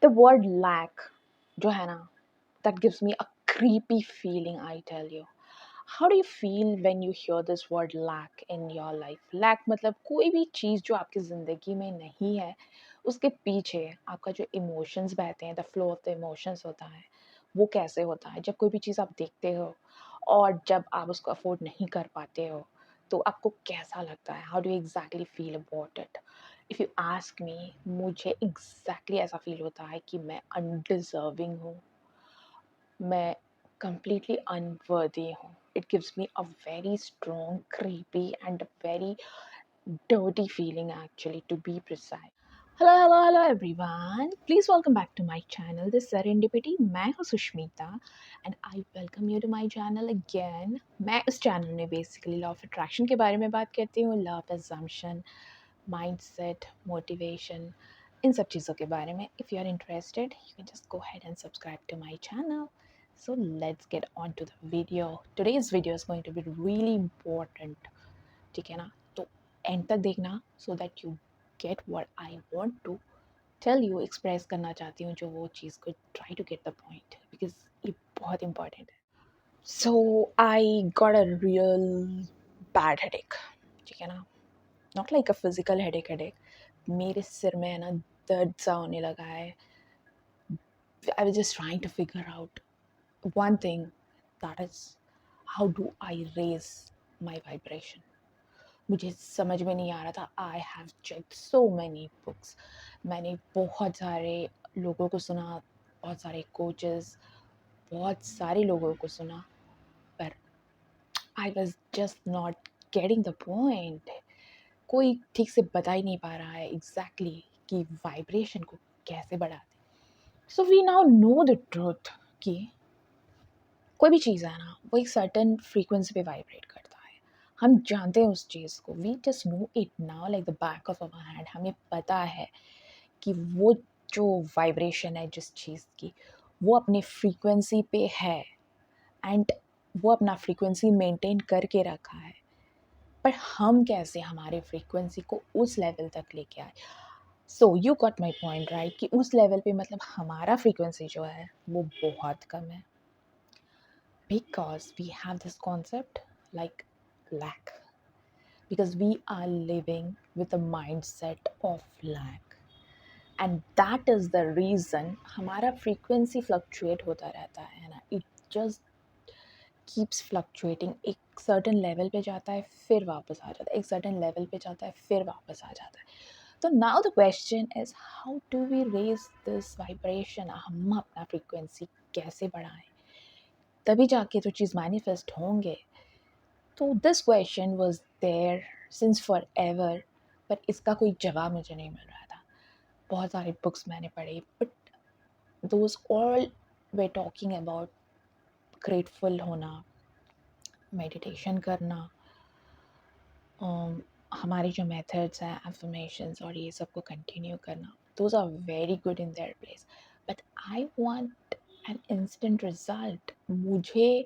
The word lack जो है ना, that gives me a creepy feeling, I tell you. How do you feel when you hear this word lack in your life? Lack मतलब कोई भी चीज़ जो आपकी ज़िंदगी में नहीं है, उसके पीछे आपका जो इमोशंस बहते हैं, the flow of the emotions होता है, वो कैसे होता है? जब कोई भी चीज़ आप देखते हो और जब आप उसको अफोर्ड नहीं कर पाते हो, तो आपको कैसा लगता है? How do you exactly feel about it? If you ask me, मुझे एग्ज़ैक्टली ऐसा फील होता है कि मैं अनडिज़र्विंग हूँ, मैं completely unworthy हूँ. It gives me a very strong, creepy and a very dirty feeling actually, to be precise. Hello everyone. Please welcome back to my channel. This is Serendipity. मैं हूँ Sushmita and I welcome you to my channel again. मैं इस channel में basically law of attraction के बारे में बात करती हूँ, love assumption, mindset, motivation, इन सब चीज़ों के बारे में. If you are interested, you can just go ahead and subscribe to my channel. So let's get on to the video. Today's video is going to be really important. ठीक है ना? तो end तक देखना so that you get what I want to tell you, express करना चाहती हूँ जो वो चीज़ को try to get the point because ये बहुत important है. So I got a real bad headache. ठीक है ना? Not like a physical headache. मेरे सिर में है ना दर्द सा होने लगा है. I was just trying to figure out one thing, that is how do I raise my vibration. मुझे समझ में नहीं आ रहा था. I have checked so many books. मैंने बहुत सारे लोगों को सुना, बहुत सारे coaches, बहुत सारे लोगों को सुना, पर I was just not getting the point. कोई ठीक से बता ही नहीं पा रहा है exactly कि vibration को कैसे बढ़ाते. So we now know the truth कि कोई भी चीज़ है ना, वो एक सर्टेन फ्रीक्वेंसी पे वाइब्रेट करता है. हम जानते हैं उस चीज़ को. We just know it now like the back of our hand. हमें पता है कि वो जो वाइब्रेशन है जिस चीज़ की, वो अपने फ्रीक्वेंसी पे है एंड वो अपना फ्रीक्वेंसी मेंटेन करके रखा है. पर हम कैसे हमारे फ्रीक्वेंसी को उस लेवल तक लेके आए. So you got my point right कि उस लेवल पे मतलब हमारा फ्रीक्वेंसी जो है वो बहुत कम है. Because we have this concept like lack, because we are living with a mindset of lack, and that is the reason हमारा frequency fluctuate होता रहता है ना. It just keeps fluctuating. एक certain level पे जाता है फिर वापस आ जाता है, एक certain level पे जाता है फिर वापस आ जाता है. तो now the question is how do we raise this vibration. हम अपना frequency कैसे बढ़ाएं, तभी जाके तो चीज़ मैनिफेस्ट होंगे. तो this question was there since forever, पर इसका कोई जवाब मुझे नहीं मिल रहा था. बहुत सारे बुक्स मैंने पढ़े, but those all way talking about grateful होना, मेडिटेशन करना, हमारे जो मेथड्स हैं एफर्मेशंस और ये सब को कंटिन्यू करना. Those are very good in their place, but I want an instant result. मुझे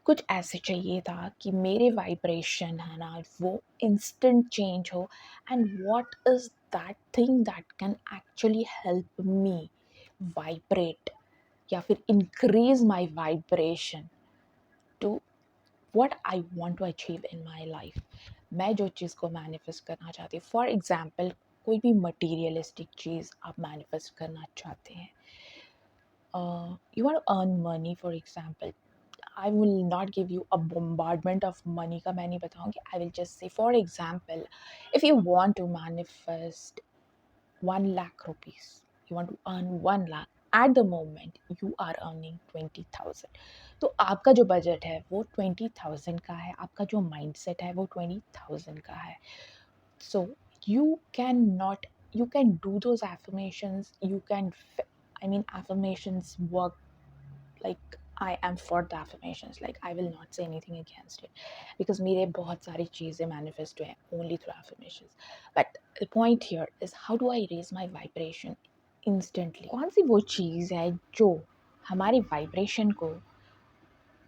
कुछ ऐसे चाहिए था कि मेरे वाइब्रेशन है ना वो इंस्टेंट चेंज हो. And what is that thing that can actually help me vibrate या फिर increase my vibration to what I want to achieve in my life. मैं जो चीज़ को मैनिफेस्ट करना चाहती हूँ, फॉर एग्जांपल कोई भी मटीरियलिस्टिक चीज़ आप मैनिफेस्ट करना चाहते हैं. You want to earn money, for example. I will not give you a bombardment of money का मैं नहीं बताऊँगी. I will just say, for example, if you want to manifest 1 lakh rupees, you want to earn 1 lakh. At the moment, you are earning 20,000. तो आपका जो budget है वो 20,000 का है. आपका जो mindset है वो 20,000 का है. So you cannot, you can do those affirmations. You can, I mean, affirmations work like I am for the affirmations. Like I will not say anything against it because मेरे बहुत सारी चीज़ें manifest हुए हैं only through affirmations. But the point here is how do I raise my vibration instantly. कौन सी वो चीज़ है जो हमारी vibration को,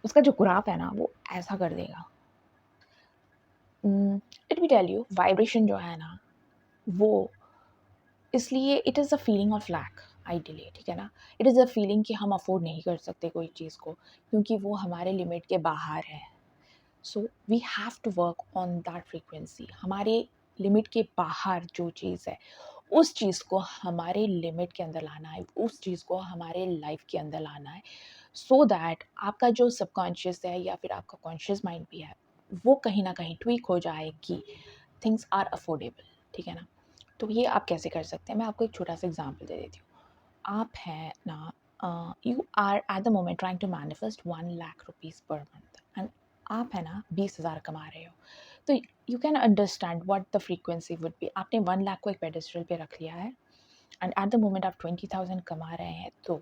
उसका जो ग्राफ है ना वो ऐसा कर देगा. Let me tell you, vibration जो है ना वो इसलिए it is a feeling of lack. Ideally, ठीक है ना? इट इज़ अ फीलिंग कि हम अफ़ोर्ड नहीं कर सकते कोई चीज़ को, क्योंकि वो हमारे लिमिट के बाहर है। So we have to work on that frequency. हमारे लिमिट के बाहर जो चीज़ है, उस चीज़ को हमारे लिमिट के अंदर लाना है, उस चीज़ को हमारे लाइफ के अंदर लाना है, सो दैट आपका जो सबकॉन्शियस है या फिर आपका कॉन्शियस माइंड भी है, वो कहीं ना कहीं ट्वीक हो जाए कि थिंग्स आर अफोर्डेबल, ठीक है ना? तो ये आप कैसे कर सकते हैं, मैं आपको एक छोटा सा एग्जाम्पल दे देती हूँ। आप हैं ना, you are at the moment trying to manifest 1 lakh rupees per month, and आप है ना 20,000 कमा रहे हो। तो you can understand what the frequency would be. आपने 1 लाख को एक पेडेस्टल पे रख लिया है, एंड एट द मोमेंट आप 20,000 कमा रहे हैं, तो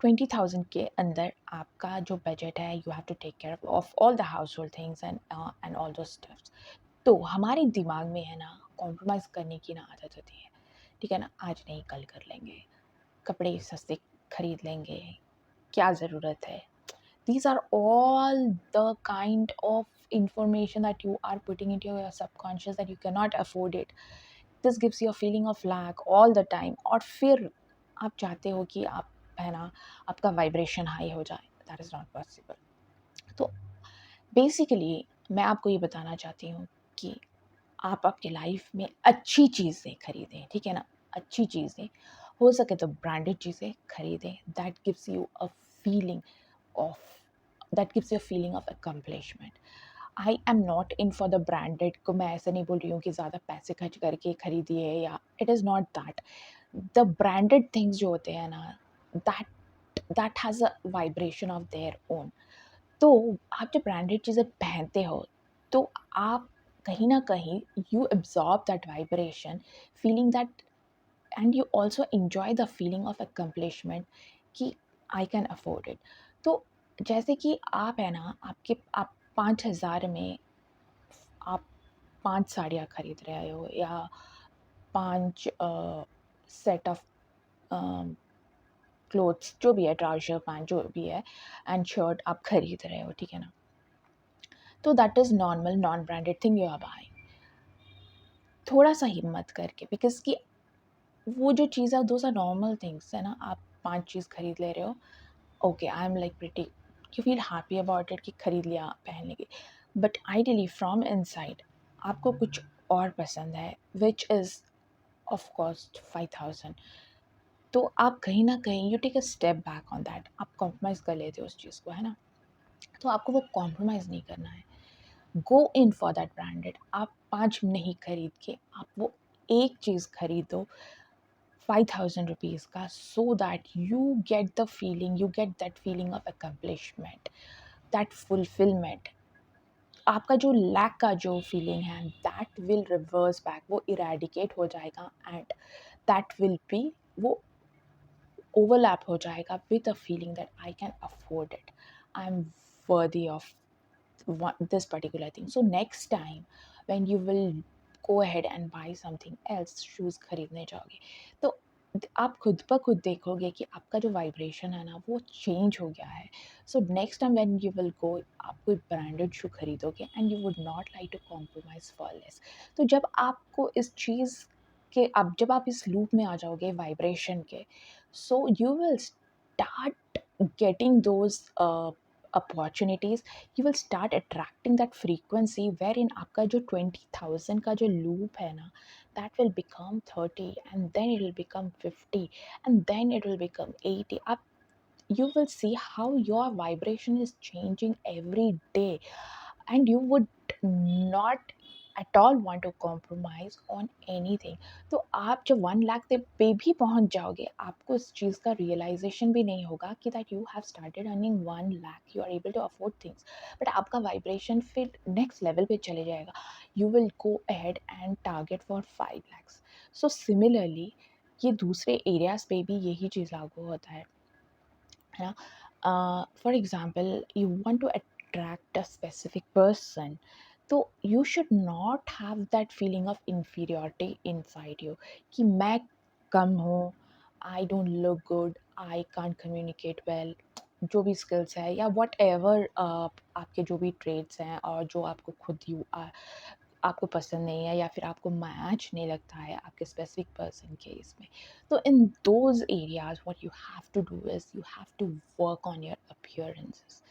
20,000 के अंदर आपका जो बजट है, you have to take care of all the household things and all those stuffs. तो हमारे दिमाग में है ना कॉम्प्रोमाइज़ करने की ना आदत होती है, ठीक है ना? आज नहीं कल कर लेंगे, कपड़े सस्ते खरीद लेंगे, क्या ज़रूरत है? These are all the kind of information that you are putting into your subconscious that you cannot afford it. This gives you a feeling of lack all the time, और फिर आप चाहते हो कि आप है ना आपका वाइब्रेशन हाई हो जाए, दैट इज़ नॉट पॉसिबल। तो बेसिकली मैं आपको ये बताना चाहती हूँ कि आप आपके लाइफ में अच्छी चीज़ें खरीदें, ठीक है ना? अच्छी चीज़ें, हो सके तो ब्रांडेड चीज़ें खरीदें, that gives you a feeling of that gives you a feeling of accomplishment. I am not in for the branded को, मैं ऐसे नहीं बोल रही हूँ कि ज़्यादा पैसे खर्च करके खरीदिए, या it is not that. The branded things जो होते हैं ना, that that has a vibration of their own. तो आप जब ब्रांडेड चीज़ें पहनते हो, तो आप कहीं न कहीं you absorb that vibration, feeling that, and you also enjoy the feeling of accomplishment कि आई कैन अफ़ोर्ड इट। तो जैसे कि आप है ना, आप 5,000 में आप 5 साड़ियाँ खरीद रहे हो, या 5 सेट ऑफ अ, क्लोथ्स जो भी है, ट्राउज़र, पैंट जो भी है, एंड शर्ट आप खरीद रहे हो, ठीक है ना? तो that is normal non branded thing you are buying. थोड़ा-सा हिम्मत करके, बिकॉज़ कि वो जो चीज़ है, दोज़ आर नॉर्मल थिंग्स, है ना? आप 5 चीज़ खरीद ले रहे हो, okay, I am like pretty, you feel happy about it कि खरीद लिया पहनने की। बट आइडियली फ्रॉम इनसाइड आपको कुछ और पसंद है, व्हिच इज़ ऑफ कॉस्ट 5,000। तो आप कहीं न कहीं you take a step back on that, आप कॉम्प्रोमाइज़ कर लेते हो उस चीज़ को, है ना? तो आपको वो कॉम्प्रोमाइज़ नहीं करना है। गो इन फॉर दैट ब्रांडेड। आप 5 नहीं खरीद के आप वो एक चीज़ खरीदो 5,000 रुपीज़ का, so that you get that feeling of accomplishment, that fulfilment. आपका जो लैक का जो फीलिंग है, दैट विल रिवर्स बैक, वो इरेडिकेट हो जाएगा, एंड दैट विल बी, वो ओवरलैप हो जाएगा with a feeling that I can afford it, I am worthy of this particular thing. So next time when you will go ahead and buy something else, shoes खरीदने जाओगे, तो आप खुद ब खुद देखोगे कि आपका जो वाइब्रेशन है ना, वो चेंज हो गया है। So next time when you will go, आप कोई ब्रांडेड शू खरीदोगे, and you would not like to compromise for less. तो जब आपको इस चीज़ के, अब जब आप इस लूप में आ जाओगे वाइब्रेशन के, so you will start getting those opportunities, you will start attracting that frequency wherein आपका जो 20,000 का जो loop है ना, that will become 30, and then it will become 50, and then it will become 80। आप, you will see how your vibration is changing every day, and you would not at all want to compromise on anything। तो आप जब 1 लाख पे भी पहुंच जाओगे, आपको इस चीज़ का रियलाइजेशन भी नहीं होगा कि that you have started earning 1 lakh, you are able to afford things, but आपका वाइब्रेशन फिर नेक्स्ट लेवल पे चले जाएगा, you will go ahead and target for 5 lakhs. So similarly ये दूसरे एरियाज पे भी यही चीज़ लागू होता है ना? For example, you want to attract a specific person, तो you should not have that feeling of inferiority inside you कि मैं कम हूँ, I don't look good, I can't communicate well, जो भी स्किल्स है या वट एवर आपके जो भी ट्रेड्स हैं, और जो आपको खुद यू आपको पसंद नहीं है या फिर आपको मैच नहीं लगता है आपके स्पेसिफिक पर्सन के इसमें, तो in those areas what you have to do is you have to work on your appearances.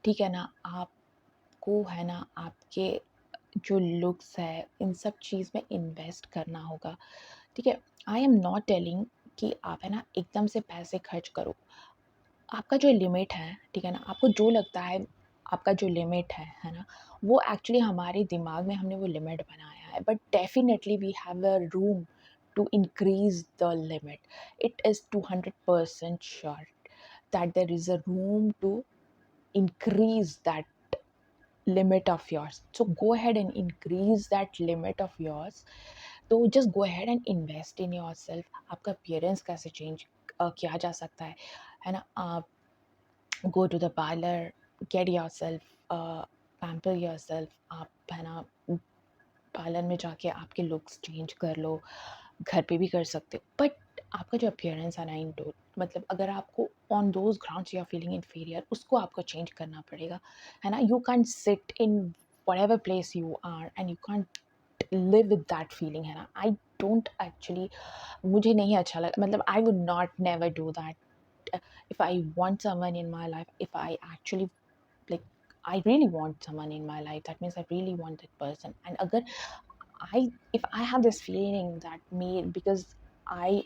ठीक है ना? आपको है ना आपके जो लुक्स है इन सब चीज़ में इन्वेस्ट करना होगा। ठीक है? आई एम नॉट टेलिंग कि आप है ना एकदम से पैसे खर्च करो। आपका जो लिमिट है, ठीक है ना? आपको जो लगता है आपका जो लिमिट है ना? वो एक्चुअली हमारे दिमाग में हमने वो लिमिट बनाया है, but definitely we have a room to increase the limit. It is 200% sure that there is a room to increase that limit of yours. So go ahead and increase that limit of yours. तो just go ahead and invest in yourself. आपका appearance कैसे change किया जा सकता है ना? आप go to the parlor, get yourself pamper yourself. आप है ना पार्लर में जाके आपके लुक्स चेंज कर लो, घर पे भी कर सकते हो, बट आपका जो अपीयरेंस है ना इनडोर, मतलब अगर आपको on those grounds you are feeling inferior, उसको आपको चेंज करना पड़ेगा, है ना? You can sit in whatever place you are and you can't live with that feeling, है ना? I don't actually, मुझे नहीं अच्छा लगा, मतलब I would not never do that. If I want someone in my life, if I actually like I really want someone in my life, that means I really want that person. And agar if I have this feeling that me, because I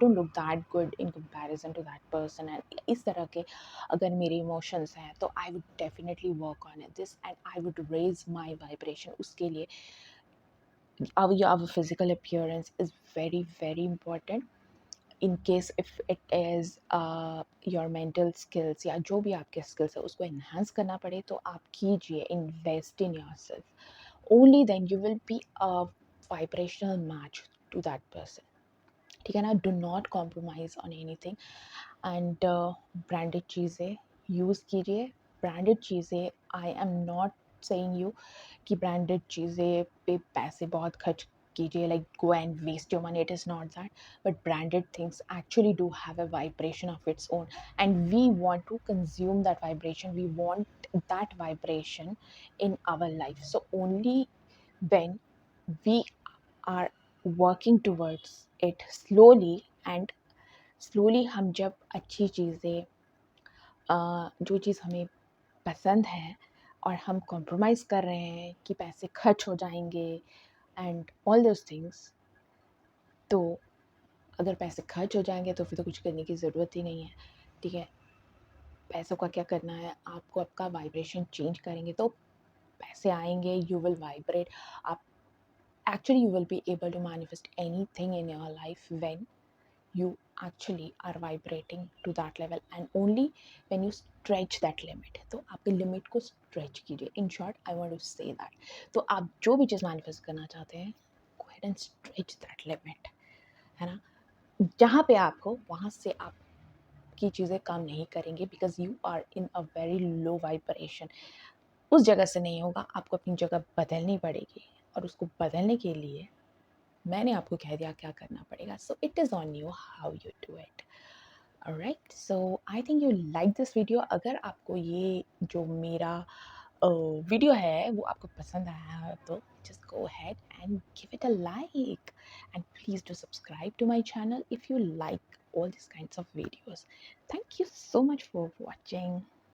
don't look that good in comparison to that person, and इस तरह के अगर मेरे emotions हैं तो I would definitely work on this and I would raise my vibration उसके लिए। Our physical appearance is very very important in case if it is your mental skills या जो भी आपके skills है उसको enhance करना पड़े तो आप कीजिए, invest in yourself, only then you will be a vibrational match to that person। ठीक है ना? Do not compromise on anything and branded चीज़ें यूज़ कीजिए। ब्रांडेड चीज़ें, I am not saying you कि ब्रांडेड चीज़ें पे पैसे बहुत खर्च कीजिए, like go and waste your money, it is not that, but branded things actually do have a vibration of its own and we want to consume that vibration, we want that vibration in our life. So only when we are working towards it slowly and slowly, हम जब अच्छी चीज़ें जो चीज़ हमें पसंद है और हम कॉम्प्रोमाइज़ कर रहे हैं कि पैसे खर्च हो जाएंगे एंड ऑल दोज थिंग्स, तो अगर पैसे खर्च हो जाएंगे तो फिर तो कुछ करने की ज़रूरत ही नहीं है। ठीक है? पैसों का क्या करना है, आपको आपका वाइब्रेशन चेंज करेंगे तो पैसे आएंगे, यू विल वाइब्रेट। आप actually you will be able to manifest anything in your life when you actually are vibrating to that level and only when you stretch that limit। तो आपके limit को stretch कीजिए, in short I want to say that. तो आप जो भी चीज़ manifest करना चाहते हैं, go ahead and stretch that limit, है ना? जहाँ पे आपको, वहाँ से आपकी चीज़ें काम नहीं करेंगे because you are in a very low vibration. उस जगह से नहीं होगा, आपको अपनी जगह बदलनी पड़ेगी और उसको बदलने के लिए मैंने आपको कह दिया क्या करना पड़ेगा। So it is on you how you do it. Alright, so I think you like this video. अगर आपको ये जो मेरा वीडियो है वो आपको पसंद आया है तो just go ahead and give it a like and please do subscribe to my channel if you like all these kinds of videos। Thank you so much for watching।